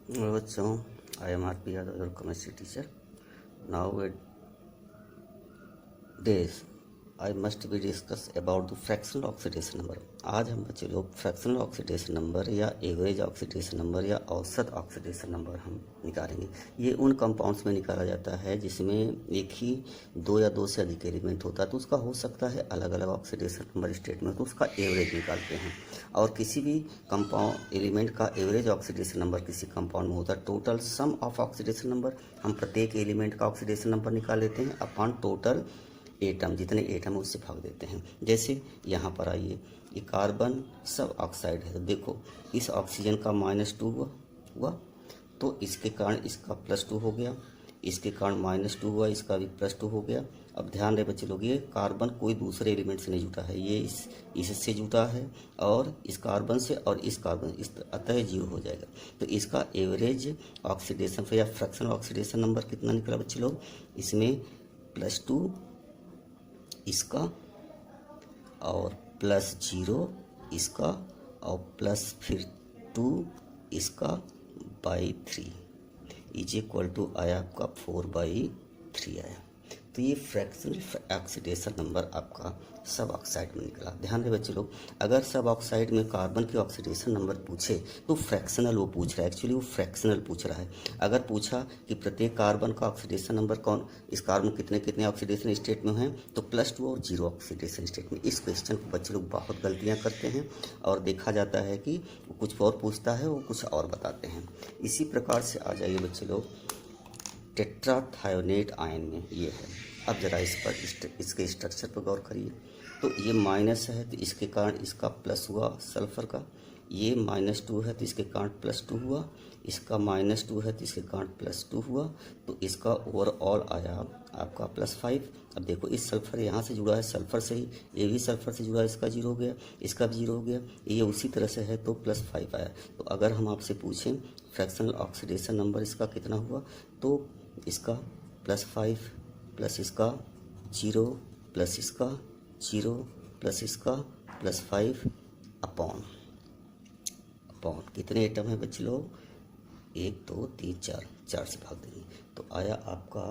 Hello बच्चों, I am RP Yadav, your chemistry teacher. Nowadays, I must be discuss about the fractional oxidation number. आज हम बच्चे लोग fractional oxidation number या average oxidation number या औसत ऑक्सीडेशन नंबर हम निकालेंगे। ये उन कंपाउंड्स में निकाला जाता है जिसमें एक ही दो या दो से अधिक एलिमेंट होता है, तो उसका हो सकता है अलग अलग ऑक्सीडेशन नंबर स्टेट में, तो उसका एवरेज निकालते हैं। और किसी भी कंपाउंड एलिमेंट का एवरेज ऑक्सीडेशन नंबर किसी कंपाउंड में होता है total sum of oxidation number. हम प्रत्येक एलिमेंट का ऑक्सीडेशन नंबर निकाल लेते हैं अपॉन टोटल एटम, जितने एटम है उससे भाग देते हैं। जैसे यहाँ पर आइए, ये कार्बन सब ऑक्साइड है, तो देखो इस ऑक्सीजन का -2 हुआ तो इसके कारण इसका +2 हो गया, इसके कारण -2 हुआ, इसका भी +2 हो गया। अब ध्यान रहे बच्चे लोग, ये कार्बन कोई दूसरे एलिमेंट से नहीं जुटा है, ये इससे जुटा है और इस कार्बन से और इस कार्बन इस, अतः 0 हो जाएगा। तो इसका एवरेज ऑक्सीडेशन या फ्रैक्शनल ऑक्सीडेशन नंबर कितना निकला बच्चे लोग? इसमें +2 इसका और +0 इसका और प्लस फिर 2 इसका /3 इज इक्वल टू आया आपका 4/3 आया। तो ये फ्रैक्शनल ऑक्सीडेशन नंबर आपका सब ऑक्साइड में निकला। ध्यान रहे बच्चे लोग, अगर सब ऑक्साइड में कार्बन के ऑक्सीडेशन नंबर पूछे तो फ्रैक्शनल वो पूछ रहा है, एक्चुअली वो फ्रैक्शनल पूछ रहा है। अगर पूछा कि प्रत्येक कार्बन का ऑक्सीडेशन नंबर कौन, इस कार्बन कितने कितने ऑक्सीडेशन स्टेट में हैं, तो +2 और 0 ऑक्सीडेशन स्टेट में। इस क्वेश्चन को बच्चे लोग बहुत गलतियाँ करते हैं और देखा जाता है कि वो कुछ और पूछता है, वो कुछ और बताते हैं। इसी प्रकार से आ जाइए बच्चे लोग टेट्राथायोनेट आयन में ये है। अब जरा इस पर इसके स्ट्रक्चर पर गौर करिए। तो ये माइनस है तो इसके कारण इसका प्लस हुआ सल्फर का, ये -2 है तो इसके कारण +2 हुआ, इसका -2 है तो इसके कारण +2 हुआ, तो इसका ओवरऑल आया आपका +5। अब देखो इस सल्फर यहाँ से जुड़ा है सल्फर से ही, ये भी सल्फर से जुड़ा है, इसका 0 हो गया, इसका भी 0 हो गया, ये उसी तरह से है तो +5 आया। तो अगर हम आपसे पूछें फ्रैक्शनल ऑक्सीडेशन नंबर इसका कितना हुआ, तो इसका +5 प्लस इसका 0 प्लस इसका 0 प्लस इसका +5 अपॉन कितने एटम है बच्चे लोग? 1 2 3 4, 4 से भाग देंगे तो आया आपका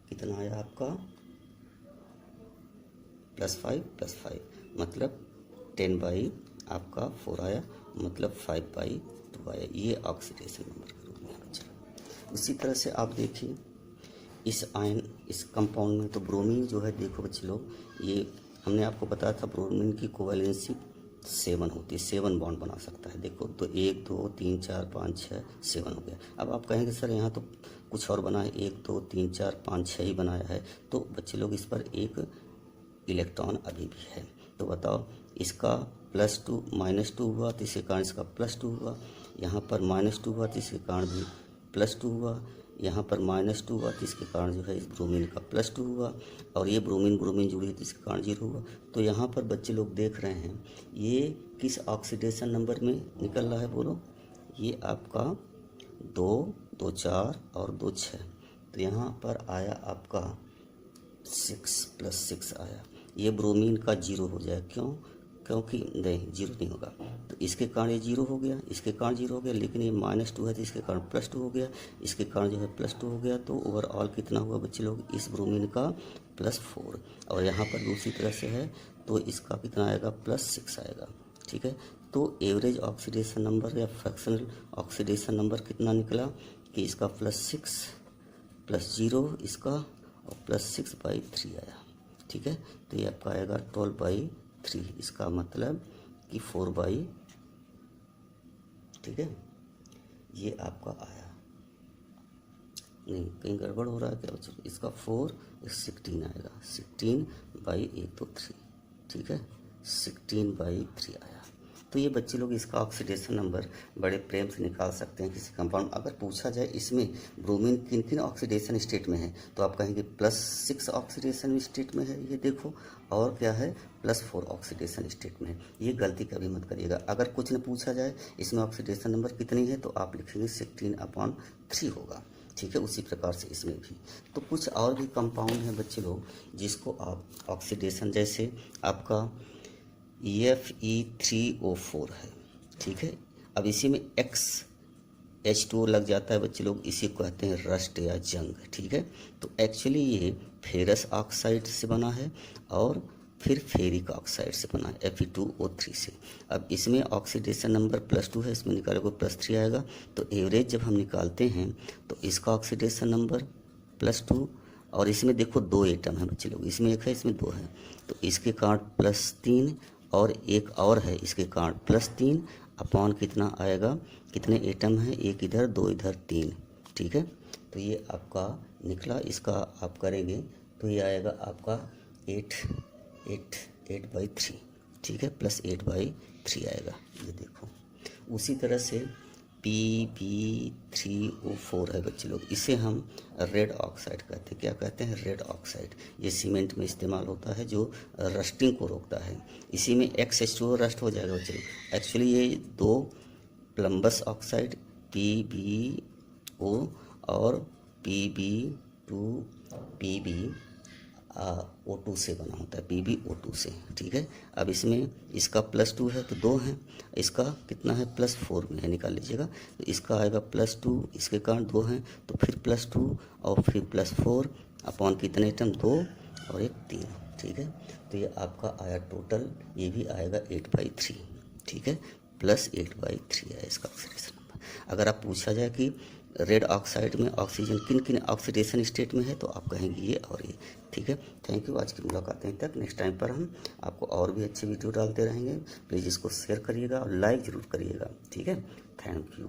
कितना आया आपका +5 मतलब 10 आपका 4 आया, मतलब 5/2 आया। ये ऑक्सीडेशन नंबर के रूप में है बच्चे लोग। उसी तरह से आप देखिए इस आयन इस कंपाउंड में, तो ब्रोमीन जो है देखो बच्चे लोग, ये हमने आपको बताया था ब्रोमीन की कोवैलेंसी 7 होती है, 7 बॉन्ड बना सकता है। देखो तो 1 2 3 4 5 6 7 हो गया। अब आप कहेंगे सर यहाँ तो कुछ और बना है, 1 2 3 4 5 6 ही बनाया है, तो बच्चे लोग इस पर एक इलेक्ट्रॉन अभी भी है। तो बताओ इसका +2 -2 हुआ तो इसके कारण इसका +2 हुआ, यहाँ पर -2 हुआ तो इसके कारण भी +2 हुआ, यहाँ पर -2 हुआ तो इसके कारण जो है इस ब्रोमीन का +2 हुआ, और ये ब्रोमीन जुड़ी तो इसके कारण 0 हुआ। तो यहाँ पर बच्चे लोग देख रहे हैं ये किस ऑक्सीडेशन नंबर में निकल रहा है बोलो? ये आपका 2 2 4 और 2 6, तो यहाँ पर आया आपका 6 + 6 आया। ये ब्रोमीन का 0 हो जाए, क्योंकि नहीं 0 नहीं होगा, तो इसके कारण ये 0 हो गया, इसके कारण 0 हो गया, लेकिन ये -2 है तो इसके कारण +2 हो गया, इसके कारण जो है +2 हो गया। तो ओवरऑल कितना हुआ बच्चे लोग इस ब्रोमीन का +4, और यहाँ पर दूसरी तरह से है तो इसका कितना आएगा +6 आएगा। ठीक है, तो एवरेज ऑक्सीडेशन नंबर या फ्रैक्शनल ऑक्सीडेशन नंबर कितना निकला कि इसका +6 +0 इसका और +6/3 आया। ठीक है, तो ये आपका आएगा 12/3, इसका मतलब कि 4/, ठीक है, ये आपका आया। नहीं कहीं गड़बड़ हो रहा है क्या बच्चों? इसका 4 16 आएगा, 16/1 तो 3, ठीक है, 16/3 आया। तो ये बच्चे लोग इसका ऑक्सीडेशन नंबर बड़े प्रेम से निकाल सकते हैं किसी कंपाउंड। अगर पूछा जाए इसमें ब्रोमीन किन किन ऑक्सीडेशन स्टेट में है, तो आप कहेंगे +6 ऑक्सीडेशन स्टेट में है, ये देखो, और क्या है +4 ऑक्सीडेशन स्टेट में है। ये गलती कभी मत करिएगा। अगर कुछ न पूछा जाए इसमें ऑक्सीडेशन नंबर कितनी है, तो आप लिखेंगे 16/3 होगा। ठीक है, उसी प्रकार से इसमें भी। तो कुछ और भी कंपाउंड हैं बच्चे लोग जिसको आप ऑक्सीडेशन, जैसे आपका Fe3O4 है। ठीक है, अब इसी में X H2O लग जाता है बच्चे लोग, इसी को कहते हैं रस्ट या जंग, ठीक है। तो एक्चुअली ये फेरस ऑक्साइड से बना है और फिर फेरिक ऑक्साइड से बना है Fe2O3 से। अब इसमें ऑक्सीडेशन नंबर +2 है, इसमें निकालोगे +3 आएगा। तो एवरेज जब हम निकालते हैं तो इसका ऑक्सीडेशन नंबर +2, और इसमें देखो 2 एटम है बच्चे लोग, इसमें 1 है इसमें 2 है, तो इसके कारण +3 और एक और है इसके कारण +3 अपॉन कितना आएगा, कितने एटम है, 1 इधर 2 इधर 3, ठीक है। तो ये आपका निकला, इसका आप करेंगे तो ये आएगा आपका 8/3, ठीक है, +8/3 आएगा, ये देखो। उसी तरह से Pb3O4 है बच्चे लोग, इसे हम रेड ऑक्साइड कहते हैं। क्या कहते हैं? Red oxide. ये सीमेंट में इस्तेमाल होता है जो रस्टिंग को रोकता है। इसी में XH2O रस्ट हो जाएगा बच्चे लोग। एक्चुअली ये 2 प्लम्बस ऑक्साइड PbO और PbO2 से बना होता है, PbO2 से, ठीक है। अब इसमें इसका +2 है तो 2 है, इसका कितना है +4 में है, निकाल लीजिएगा। तो इसका आएगा +2, इसके कारण 2 हैं तो फिर +2 और फिर +4 अपॉन कितने आइटम, 2 और 1 3, ठीक है। तो ये आपका आया टोटल, ये भी आएगा 8/3, ठीक है, +8/3 है इसका ऑक्सीडेशन नंबर। अगर आप पूछा जाए कि रेड ऑक्साइड में ऑक्सीजन किन किन ऑक्सीडेशन स्टेट में है तो आप कहेंगे ये और ये, ठीक है। थैंक यू, आज की मुलाकात यहीं तक। नेक्स्ट टाइम पर हम आपको और भी अच्छे वीडियो डालते रहेंगे। प्लीज़ इसको शेयर करिएगा और लाइक ज़रूर करिएगा, ठीक है। Thank you.